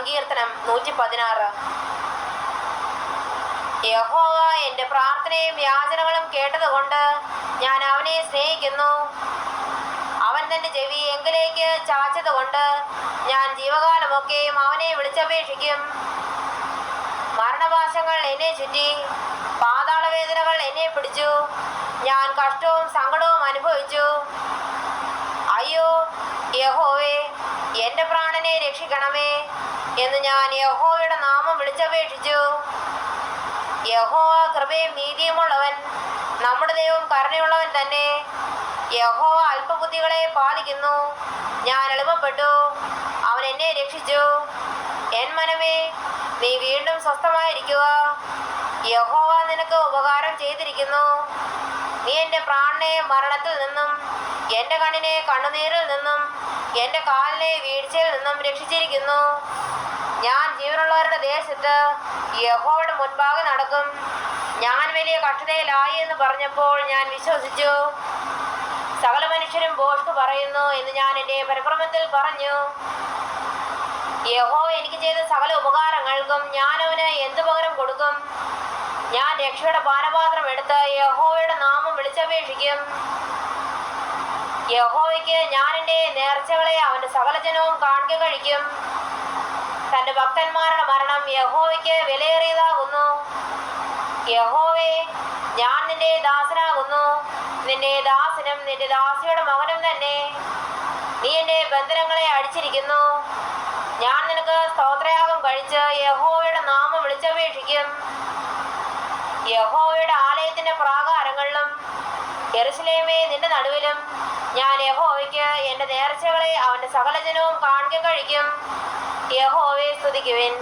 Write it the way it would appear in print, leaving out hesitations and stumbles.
സങ്കീർത്തനം 116. യഹോവ എൻ്റെ പ്രാർത്ഥനയും യാചനകളും കേട്ടതുകൊണ്ട് ഞാൻ അവനെ സ്നേഹിക്കുന്നു. അവൻ തൻ്റെ ചെവി എങ്കിലേക്ക് ചാച്ചതുകൊണ്ട് ഞാൻ ജീവകാലമൊക്കെയും അവനെ വിളിച്ചപേക്ഷിക്കും. മരണപാശങ്ങൾ എന്നെ ചുറ്റി, പാതാളവേദനകൾ എന്നെ പിടിച്ചു. ഞാൻ കഷ്ടവും സങ്കടവും അനുഭവിച്ചു. അയ്യോ യഹോവേ, എൻ്റെ പ്രാണനെ രക്ഷിക്കണമേ എന്ന് ഞാൻ യഹോവയുടെ നാമം വിളിച്ചപേക്ഷിച്ചു. യഹോവ കൃപയും നീതിയുമുള്ളവൻ, നമ്മുടെ ദൈവം കരുണയുള്ളവൻ തന്നെ. യഹോവ അല്പബുദ്ധികളെ പാലിക്കുന്നു. ഞാൻ എളിമപ്പെട്ടു, അവൻ എന്നെ രക്ഷിച്ചു. എൻ മനമേ, നീ വീണ്ടും സ്വസ്ഥമായിരിക്കുക. യഹോവ നിനക്ക് ഉപകാരം ചെയ്തിരിക്കുന്നു. നീ എൻ്റെ പ്രാണനെ മരണത്തിൽ നിന്നും, എൻ്റെ കണ്ണിനെ കണ്ണുനീരിൽ നിന്നും, എൻ്റെ കാലിനെ വീഴ്ചയിൽ നിന്നും രക്ഷിച്ചിരിക്കുന്നു. ഞാൻ ജീവനുള്ളവരുടെ ദേശത്ത് യഹോവയുടെ മുൻപാകെ നടക്കും. ഞാൻ വലിയ കഷ്ടതയിലായി എന്ന് പറഞ്ഞപ്പോൾ ഞാൻ വിശ്വസിച്ചു. സകല മനുഷ്യരും ഭോഷ്ക് പറയുന്നു എന്ന് ഞാൻ എൻ്റെ പരിഭ്രമത്തിൽ പറഞ്ഞു. യഹോവ എനിക്ക് ചെയ്ത സകല ഉപകാരങ്ങൾക്കും ഞാൻ അവന് എന്തു പകരം കൊടുക്കും? ഞാൻ രക്ഷയുടെ പാനപാത്രം എടുത്ത് യഹോവയുടെ നാമം വിളിച്ചപേക്ഷിക്കും. യഹോവയ്ക്ക് ഞാൻ എൻ്റെ നേർച്ചകളെ അവൻ്റെ സകല ജനവും കാണിക്ക കഴിക്കും. തൻ്റെ ഭക്തന്മാരുടെ മരണം യഹോവയ്ക്ക് വിലയേറിയതാകുന്നു. യഹോവേ, ഞാൻ നിന്റെ ദാസനാകുന്നു, നിന്റെ ദാസനും നിന്റെ ദാസിയുടെ മകനും തന്നെ. നീ എൻ്റെ ബന്ധനങ്ങളെ അടിച്ചിരിക്കുന്നു. ഞാൻ നിനക്ക് സ്തോത്രയാഗം കഴിച്ച് യഹോവയുടെ നാമം വിളിച്ചപേക്ഷിക്കും. യഹോവയുടെ ആലയത്തിന്റെ പ്രാകാരങ്ങളിലും യെരൂശലേമേ നിന്റെ നടുവിലും ഞാൻ യഹോവയ്ക്ക് എൻ്റെ നേർച്ചകളെ അവൻ്റെ സകല ജനവും കാണിക്ക കഴിക്കും. യഹോവയെ സ്തുതിക്കുവിൻ.